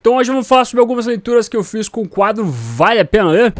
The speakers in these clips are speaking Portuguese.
Então hoje vamos falar sobre algumas leituras que eu fiz com o quadro Vale a Pena Ler?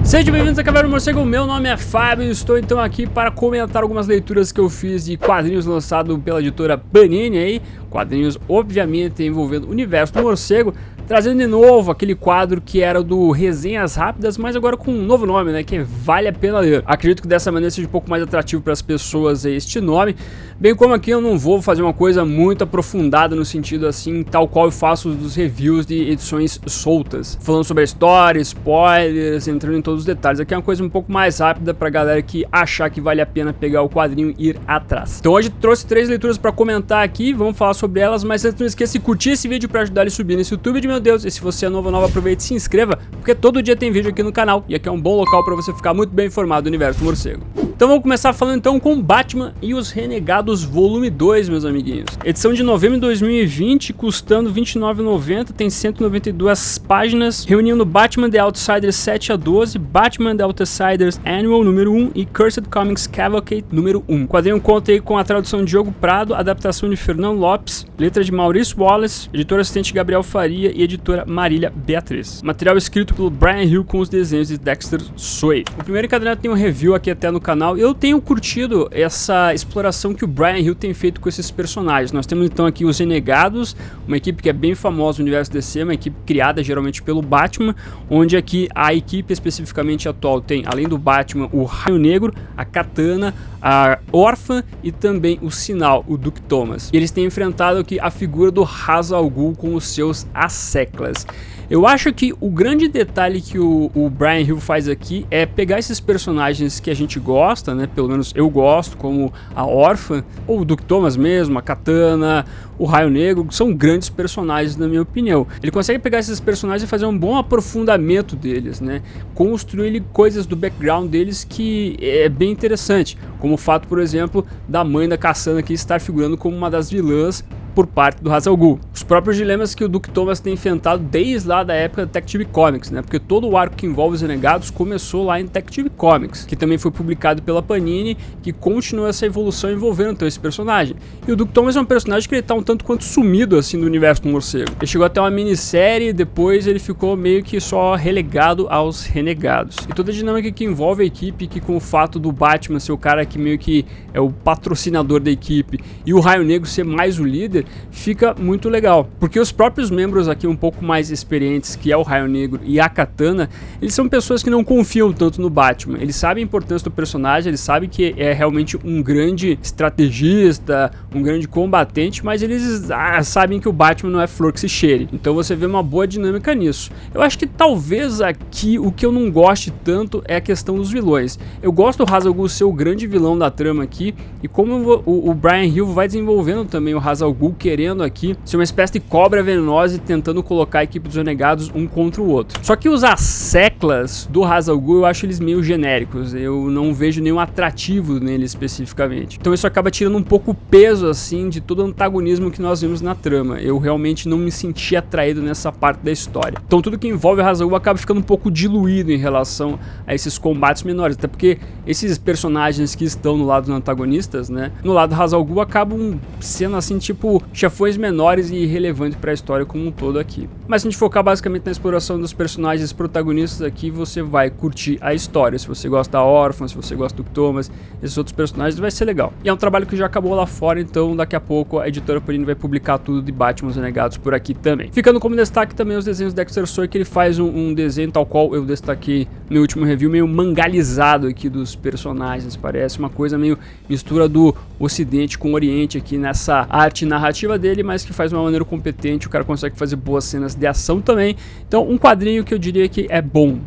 Sejam bem-vindos a Caverna do Morcego, meu nome é Fábio e estou então aqui para comentar algumas leituras que eu fiz de quadrinhos lançados pela editora Panini aí, quadrinhos obviamente envolvendo o universo do morcego, trazendo de novo aquele quadro que era do Resenhas Rápidas, mas agora com um novo nome, né, que é Vale a Pena Ler. Acredito que dessa maneira seja um pouco mais atrativo para as pessoas este nome, bem como aqui eu não vou fazer uma coisa muito aprofundada no sentido assim, tal qual eu faço dos reviews de edições soltas, falando sobre a história, spoilers, entrando em todos os detalhes. Aqui é uma coisa um pouco mais rápida pra galera que achar que vale a pena pegar o quadrinho e ir atrás. Então hoje trouxe 3 leituras pra comentar aqui, vamos falar sobre elas, mas antes não esqueça de curtir esse vídeo pra ajudar ele a subir nesse YouTube de meu Deus, e se você é novo, aproveite e se inscreva, porque todo dia tem vídeo aqui no canal, e aqui é um bom local pra você ficar muito bem informado do universo do morcego. Então vamos começar falando então com Batman e os Renegados volume 2, meus amiguinhos. Edição de novembro de 2020, custando R$ 29,90, tem 192 páginas, reunindo Batman The Outsiders 7 a 12, Batman The Outsiders Annual número 1 e Cursed Comics Cavalcade número 1. O quadrinho conta aí com a tradução de Diogo Prado, adaptação de Fernando Lopes, letra de Maurício Wallace, editor assistente Gabriel Faria e editora Marília Beatriz. Material escrito pelo Brian Hill com os desenhos de Dexter Soy. O primeiro encadernado tem um review aqui até no canal. Eu tenho curtido essa exploração que o Brian Hill tem feito com esses personagens. Nós temos então aqui os Renegados, uma equipe que é bem famosa no universo DC, uma equipe criada geralmente pelo Batman, onde aqui a equipe especificamente atual tem, além do Batman, o Raio Negro, a Katana, a Órfã e também o Sinal, o Duke Thomas. E eles têm enfrentado aqui a figura do Ra's al Ghul com os seus Asseclas. Eu acho que o grande detalhe que o Brian Hill faz aqui é pegar esses personagens que a gente gosta, né? Pelo menos eu gosto, como a Órfã, ou o Duke Thomas mesmo, a Katana, o Raio Negro, que são grandes personagens na minha opinião. Ele consegue pegar esses personagens e fazer um bom aprofundamento deles, né? Construir coisas do background deles que é bem interessante, como o fato, por exemplo, da mãe da Cassandra aqui estar figurando como uma das vilãs por parte do Ra's al Ghul. Os próprios dilemas que o Duke Thomas tem enfrentado desde lá da época da Detective Comics, né? Porque todo o arco que envolve os Renegados começou lá em Detective Comics, que também foi publicado pela Panini, que continua essa evolução envolvendo então esse personagem. E o Duke Thomas é um personagem que ele tá um tanto quanto sumido assim do universo do morcego. Ele chegou até uma minissérie, depois ele ficou meio que só relegado aos Renegados. E toda a dinâmica que envolve a equipe, que com o fato do Batman ser o cara que meio que é o patrocinador da equipe e o Raio Negro ser mais o líder, fica muito legal, porque os próprios membros aqui um pouco mais experientes, que é o Raio Negro e a Katana, eles são pessoas que não confiam tanto no Batman. Eles sabem a importância do personagem, eles sabem que é realmente um grande estrategista, um grande combatente, mas eles sabem que o Batman não é flor que se cheire. Então você vê uma boa dinâmica nisso. Eu acho que talvez aqui o que eu não goste tanto é a questão dos vilões. Eu gosto do Ra's al Ghul ser o grande vilão da trama aqui, e como o Brian Hill vai desenvolvendo também o Ra's al Ghul querendo aqui ser uma espécie de cobra venenosa e tentando colocar a equipe dos Renegados um contra o outro. Só que os Asseclas do Ra's al Ghul eu acho eles meio genéricos, eu não vejo nenhum atrativo neles especificamente. Então isso acaba tirando um pouco o peso assim de todo o antagonismo que nós vimos na trama. Eu realmente não me senti atraído nessa parte da história. Então tudo que envolve o Ra's al Ghul acaba ficando um pouco diluído em relação a esses combates menores, até porque esses personagens que estão no lado dos antagonistas, né, no lado do Ra's al Ghul acabam sendo assim tipo chefões menores e irrelevantes para a história como um todo aqui. Mas se a gente focar basicamente na exploração dos personagens protagonistas aqui, você vai curtir a história. Se você gosta da Órfã, se você gosta do Thomas, esses outros personagens, vai ser legal. E é um trabalho que já acabou lá fora, então daqui a pouco a editora Panini vai publicar tudo de Batman os Renegados por aqui também. Ficando como destaque também os desenhos do Dexter Soy, que ele faz um desenho tal qual eu destaquei no último review, meio mangalizado aqui dos personagens, parece uma coisa meio mistura do Ocidente com o Oriente aqui nessa arte narrativa dele, mas que faz de uma maneira competente, o cara consegue fazer boas cenas de ação também. Então um quadrinho que eu diria que é bom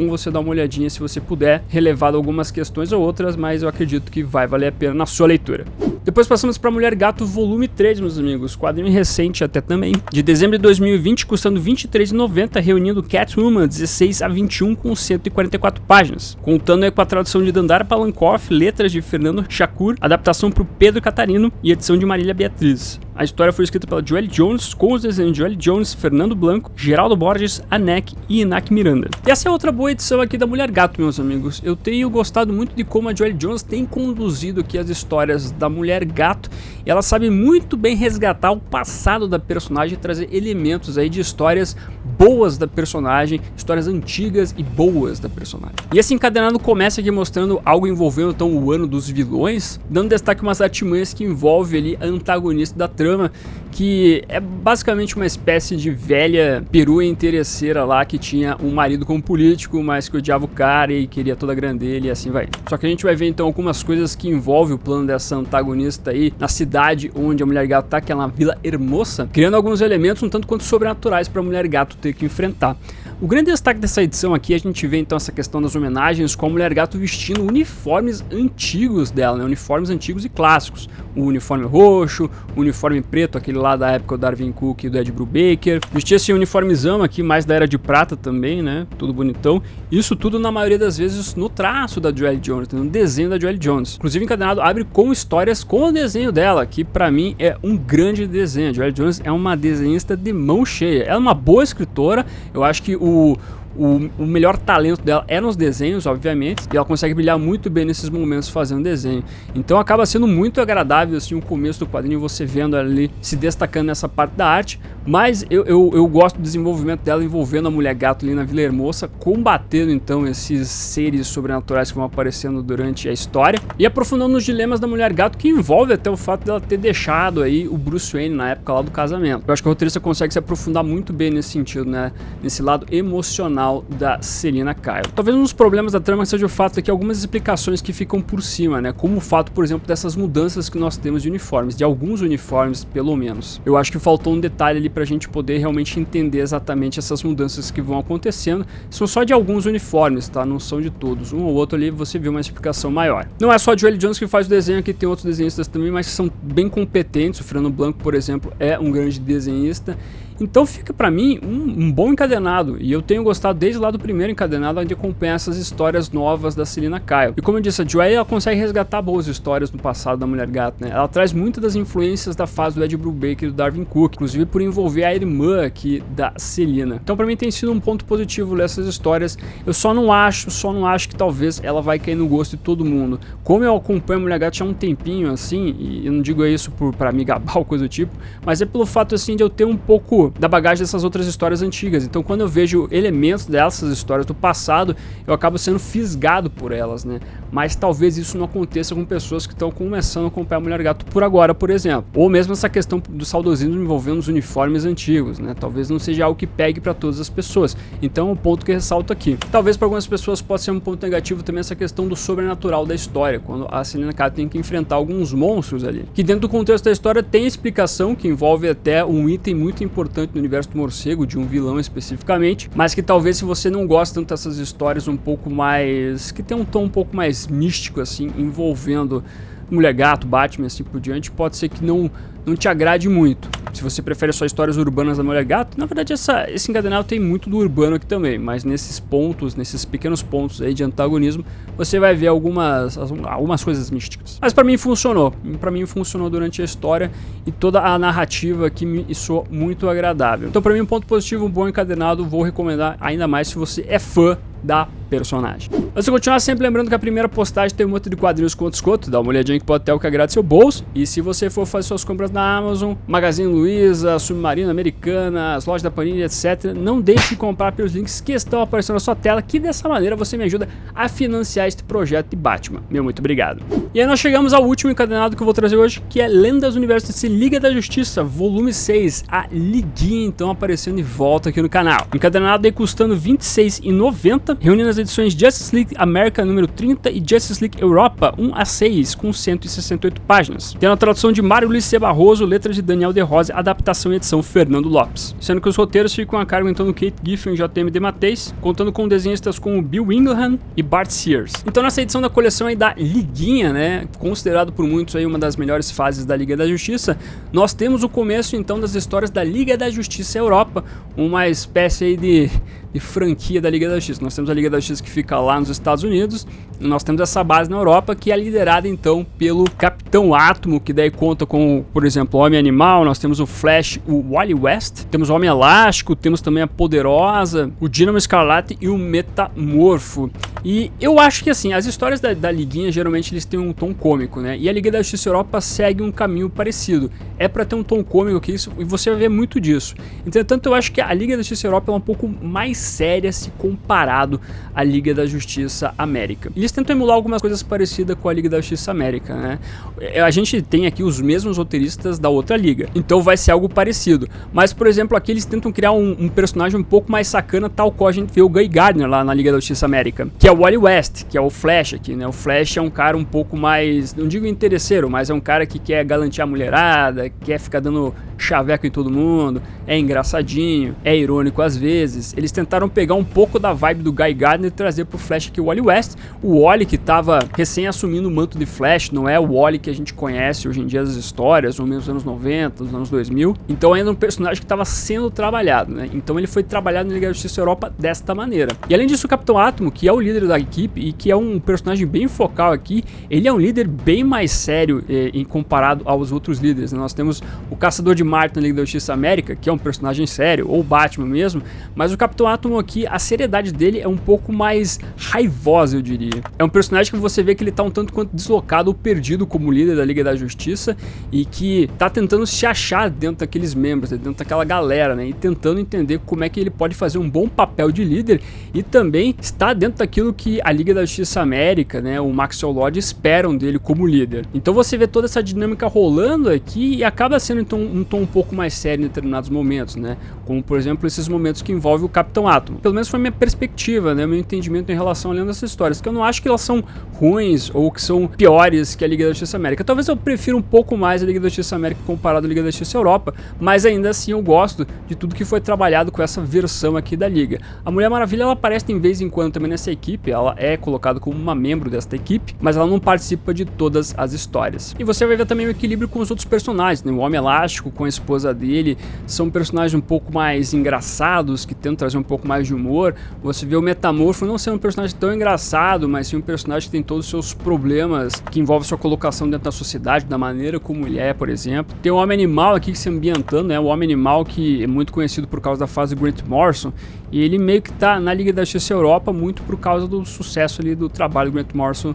você dar uma olhadinha se você puder, relevado algumas questões ou outras, mas eu acredito que vai valer a pena na sua leitura. Depois passamos para Mulher Gato volume 3, meus amigos, quadrinho recente até também, de dezembro de 2020, custando R$ 23,90, reunindo Catwoman 16 a 21 com 144 páginas, contando com a tradução de Dandara Palankoff, letras de Fernando Chacur, adaptação para o Pedro Catarino e edição de Marília Beatriz. A história foi escrita pela Joelle Jones, com os desenhos de Joelle Jones, Fernando Blanco, Geraldo Borges, Anek e Inak Miranda. E essa é outra boa edição aqui da Mulher Gato, meus amigos. Eu tenho gostado muito de como a Joelle Jones tem conduzido aqui as histórias da Mulher Gato. E ela sabe muito bem resgatar o passado da personagem e trazer elementos aí de histórias boas da personagem, histórias antigas e boas da personagem. E esse encadernado começa aqui mostrando algo envolvendo então o ano dos vilões, dando destaque umas artimanhas que envolve ali a antagonista da trama, que é basicamente uma espécie de velha perua interesseira lá que tinha um marido como político, mas que odiava o cara e queria toda a grana dele e assim vai. Só que a gente vai ver então algumas coisas que envolvem o plano dessa antagonista aí na cidade onde a Mulher Gato tá, que é na Vila Hermosa, criando alguns elementos um tanto quanto sobrenaturais para a Mulher Gato ter que enfrentar. O grande destaque dessa edição aqui, a gente vê então essa questão das homenagens com a Mulher Gato vestindo uniformes antigos dela, né? Uniformes antigos e clássicos. O uniforme roxo, o uniforme preto, aquele lá da época do Darwin Cook e do Ed Brubaker. Vestia esse uniformezão aqui, mais da Era de Prata também, né? Tudo bonitão. Isso tudo, na maioria das vezes, no traço da Joelle Jones, no desenho da Joelle Jones. Inclusive, o encadenado abre com histórias com o desenho dela, que pra mim é um grande desenho. A Joelle Jones é uma desenhista de mão cheia. Ela é uma boa escritora, eu acho que o melhor talento dela é nos desenhos, obviamente, e ela consegue brilhar muito bem nesses momentos fazendo desenho. Então acaba sendo muito agradável assim o começo do quadrinho, você vendo ela ali se destacando nessa parte da arte, mas eu gosto do desenvolvimento dela envolvendo a Mulher Gato ali na Vila Hermosa, combatendo então esses seres sobrenaturais que vão aparecendo durante a história, e aprofundando nos dilemas da Mulher Gato, que envolve até o fato dela ter deixado aí o Bruce Wayne na época lá do casamento. Eu acho que a roteirista consegue se aprofundar muito bem nesse sentido, né, nesse lado emocional da Selina Kyle. Talvez um dos problemas da trama seja o fato de que algumas explicações que ficam por cima, né? Como o fato, por exemplo, dessas mudanças que nós temos de uniformes, de alguns uniformes, pelo menos. Eu acho que faltou um detalhe ali pra gente poder realmente entender exatamente essas mudanças que vão acontecendo. São só de alguns uniformes, tá? Não são de todos. Um ou outro ali você vê uma explicação maior. Não é só a Joelle Jones que faz o desenho, aqui tem outros desenhistas também, mas que são bem competentes. O Fernando Blanco, por exemplo, é um grande desenhista. Então fica pra mim um bom encadenado, e eu tenho gostado desde lá do primeiro encadenado, onde acompanha essas histórias novas da Selina Kyle. E como eu disse, a Joelle, ela consegue resgatar boas histórias no passado da Mulher Gato, né? Ela traz muitas das influências da fase do Ed Brubaker e do Darwin Cook, inclusive por envolver a irmã aqui da Selina. Então pra mim tem sido um ponto positivo nessas histórias. Eu só não acho que talvez ela vai cair no gosto de todo mundo. Como eu acompanho a Mulher Gato já há um tempinho assim, e eu não digo isso pra me gabar ou coisa do tipo, mas é pelo fato assim de eu ter um pouco da bagagem dessas outras histórias antigas. Então quando eu vejo elementos dessas histórias do passado, eu acabo sendo fisgado por elas, né? Mas talvez isso não aconteça com pessoas que estão começando a acompanhar a Mulher Gato por agora, por exemplo. Ou mesmo essa questão do saudosismo envolvendo os uniformes antigos, né? Talvez não seja algo que pegue para todas as pessoas. Então é um ponto que eu ressalto aqui. Talvez para algumas pessoas possa ser um ponto negativo também essa questão do sobrenatural da história, quando a Selina Kyle tem que enfrentar alguns monstros ali. Que dentro do contexto da história tem explicação, que envolve até um item muito importante no universo do morcego, de um vilão especificamente, mas que talvez se você não gosta tanto dessas histórias um pouco mais, que tem um tom um pouco mais místico assim, envolvendo Mulher Gato, Batman, assim por diante, pode ser que não te agrade muito. Se você prefere só histórias urbanas da Mulher Gato, na verdade esse encadenado tem muito do urbano aqui também, mas nesses pontos, nesses pequenos pontos aí de antagonismo, você vai ver algumas coisas místicas. Mas pra mim funcionou durante a história, e toda a narrativa aqui me soou muito agradável. Então pra mim um ponto positivo, um bom encadenado, vou recomendar ainda mais se você é fã da personagem. Antes de continuar, sempre lembrando que a primeira postagem tem um monte de quadrinhos com desconto, dá uma olhadinha que pode ter o que agrade seu bolso, e se você for fazer suas compras na Amazon, Magazine Luiza, Submarino Americana, as lojas da Panini, etc, não deixe de comprar pelos links que estão aparecendo na sua tela, que dessa maneira você me ajuda a financiar este projeto de Batman. Meu muito obrigado. E aí nós chegamos ao último encadenado que eu vou trazer hoje, que é Lendas do Universo DC Liga da Justiça, volume 6, a Liguinha então aparecendo de volta aqui no canal. Encadenado aí custando R$ 26,90, reunindo as edições Justice League América número 30 e Justice League Europa 1 a 6, com 168 páginas. Tem a tradução de Mário Luiz C. Barroso, letras de Daniel De Rose, adaptação e edição Fernando Lopes. Sendo que os roteiros ficam a cargo então do Kate Giffen e JM DeMatteis, contando com desenhistas como Bill Ingraham e Bart Sears. Então nessa edição da coleção aí da Liguinha, né, considerado por muitos aí uma das melhores fases da Liga da Justiça, nós temos o começo então das histórias da Liga da Justiça Europa, uma espécie aí de e franquia da Liga da Justiça. Nós temos a Liga da Justiça que fica lá nos Estados Unidos, e nós temos essa base na Europa que é liderada então pelo Capitão Átomo, que daí conta com, por exemplo, o Homem-Animal, nós temos o Flash, o Wally West, temos o Homem-Elástico, temos também a Poderosa, o Dínamo Escarlate e o Metamorfo. E eu acho que assim, as histórias da Liguinha geralmente eles têm um tom cômico, né? E a Liga da Justiça Europa segue um caminho parecido. É pra ter um tom cômico aqui, e você vai ver muito disso. Entretanto, eu acho que a Liga da Justiça Europa é um pouco mais séria se comparado à Liga da Justiça América. Eles tentam emular algumas coisas parecidas com a Liga da Justiça América, né? A gente tem aqui os mesmos roteiristas da outra liga, então vai ser algo parecido. Mas, por exemplo, aqui eles tentam criar um personagem um pouco mais sacana, tal qual a gente vê o Guy Gardner lá na Liga da Justiça América, que é o Wally West, que é o Flash aqui, né? O Flash é um cara um pouco mais, não digo interesseiro, mas é um cara que quer galantear a mulherada, quer ficar dando chaveco em todo mundo, é engraçadinho, é irônico às vezes. Eles tentaram pegar um pouco da vibe do Guy Gardner e trazer pro Flash aqui o Wally West. O Wally que tava recém assumindo o manto de Flash, não é o Wally que a gente conhece hoje em dia das histórias, ou mesmo nos anos 90, nos anos 2000. Então ainda um personagem que estava sendo trabalhado, né? Então ele foi trabalhado na Liga da Justiça Europa desta maneira. E além disso, o Capitão Átomo, que é o líder da equipe e que é um personagem bem focal aqui, ele é um líder bem mais sério em comparado aos outros líderes, né? Nós temos o Caçador de Marte na Liga da Justiça América, que é um personagem sério, ou o Batman mesmo, mas o Capitão Átomo aqui, a seriedade dele é um pouco mais raivosa, eu diria. É um personagem que você vê que ele tá um tanto quanto deslocado ou perdido como líder da Liga da Justiça e que tá tentando se achar dentro daqueles membros, dentro daquela galera, né? E tentando entender como é que ele pode fazer um bom papel de líder e também está dentro daquilo que a Liga da Justiça América, né, o Maxwell Lord esperam dele como líder. Então você vê toda essa dinâmica rolando aqui e acaba sendo então um tom um pouco mais sério em determinados momentos, né? Como por exemplo esses momentos que envolvem o Capitão Átomo. Pelo menos foi a minha perspectiva, né, meu entendimento em relação a lendo essas histórias, que eu não acho que elas são ruins ou que são piores que a Liga da Justiça América. Talvez eu prefira um pouco mais a Liga da Justiça América comparado à Liga da Justiça Europa, mas ainda assim eu gosto de tudo que foi trabalhado com essa versão aqui da Liga. A Mulher Maravilha ela aparece de vez em quando também nessa equipe, ela é colocada como uma membro desta equipe, mas ela não participa de todas as histórias. E você vai ver também o equilíbrio com os outros personagens, né? O Homem Elástico com a esposa dele são personagens um pouco mais engraçados, que tentam trazer um pouco mais de humor. Você vê o Metamorfo não ser um personagem tão engraçado, mas sim um personagem que tem todos os seus problemas, que envolve sua colocação dentro da sociedade, da maneira como ele é, por exemplo. Tem o Homem-Animal aqui que se ambientando, né? O Homem-Animal que é muito conhecido por causa da fase do Grant Morrison, e ele meio que tá na Liga da Justiça Europa muito por causa do sucesso ali do trabalho do Grant Morrison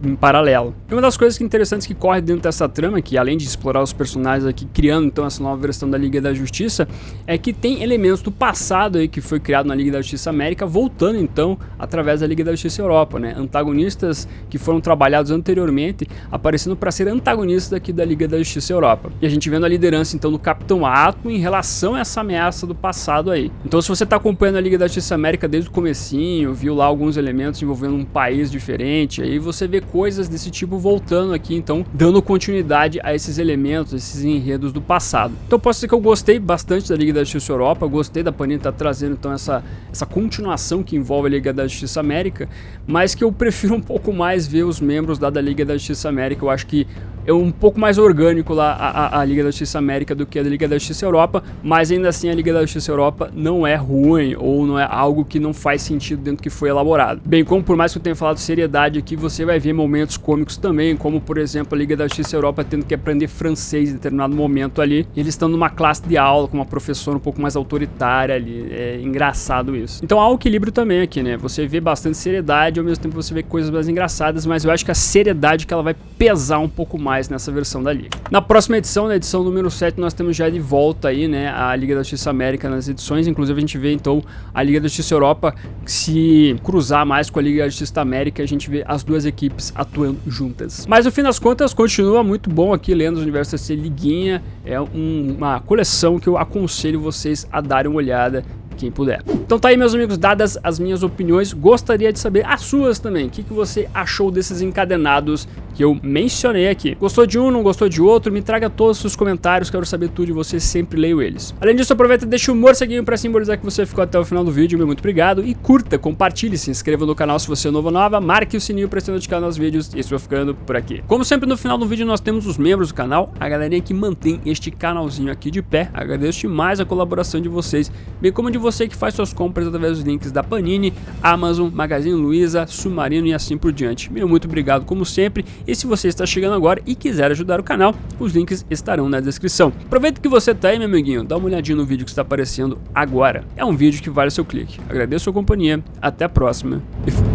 em paralelo. E uma das coisas interessantes que corre dentro dessa trama, que além de explorar os personagens aqui, criando então essa nova versão da Liga da Justiça, é que tem elementos do passado aí que foi criado na Liga da Justiça América, voltando então através da Liga da Justiça Europa, né? Antagonistas que foram trabalhados anteriormente, aparecendo para ser antagonistas aqui da Liga da Justiça Europa. E a gente vendo a liderança então do Capitão Átomo em relação a essa ameaça do passado aí. Então se você está acompanhando a Liga da Justiça América desde o comecinho, viu lá alguns elementos envolvendo um país diferente, aí você vê coisas desse tipo voltando aqui, então dando continuidade a esses elementos, esses enredos do passado. Então posso dizer que eu gostei bastante da Liga da Justiça Europa, gostei da Panini estar trazendo então essa continuação que envolve a Liga da Justiça América, mas que eu prefiro um pouco mais ver os membros da Liga da Justiça América. Eu acho que é um pouco mais orgânico lá a Liga da Justiça América do que a Liga da Justiça Europa, mas ainda assim a Liga da Justiça Europa não é ruim ou não é algo que não faz sentido dentro do que foi elaborado. Bem, como por mais que eu tenha falado seriedade aqui, você vai ver momentos cômicos também, como por exemplo a Liga da Justiça Europa tendo que aprender francês em determinado momento ali, e eles estão numa classe de aula com uma professora um pouco mais autoritária ali, é engraçado isso. Então há um equilíbrio também aqui, né? Você vê bastante seriedade, ao mesmo tempo você vê coisas mais engraçadas, mas eu acho que a seriedade que ela vai pesar um pouco mais nessa versão da Liga. Na próxima edição, na edição número 7, nós temos já de volta aí, né, a Liga da Justiça América nas edições, inclusive a gente vê então a Liga da Justiça Europa se cruzar mais com a Liga da Justiça América, a gente vê as duas equipes atuando juntas. Mas no fim das contas, continua muito bom aqui lendo os universos dessa liguinha, é uma coleção que eu aconselho vocês a darem uma olhada, quem puder. Então tá aí, meus amigos, dadas as minhas opiniões, gostaria de saber as suas também. O que você achou desses encadenados que eu mencionei aqui. Gostou de um, não gostou de outro? Me traga todos os seus comentários, quero saber tudo de você, sempre leio eles. Além disso, aproveita e deixa o morceguinho pra simbolizar que você ficou até o final do vídeo, meu muito obrigado. E curta, compartilhe, se inscreva no canal se você é novo ou nova, marque o sininho pra ser notificado nos vídeos e estou ficando por aqui. Como sempre, no final do vídeo nós temos os membros do canal, a galerinha que mantém este canalzinho aqui de pé. Agradeço demais a colaboração de vocês, bem como de você que faz suas compras através dos links da Panini, Amazon, Magazine Luiza, Submarino e assim por diante. Meu muito obrigado como sempre, e se você está chegando agora e quiser ajudar o canal, os links estarão na descrição. Aproveita que você tá aí, meu amiguinho, dá uma olhadinha no vídeo que está aparecendo agora. É um vídeo que vale o seu clique. Agradeço a sua companhia, até a próxima e fui.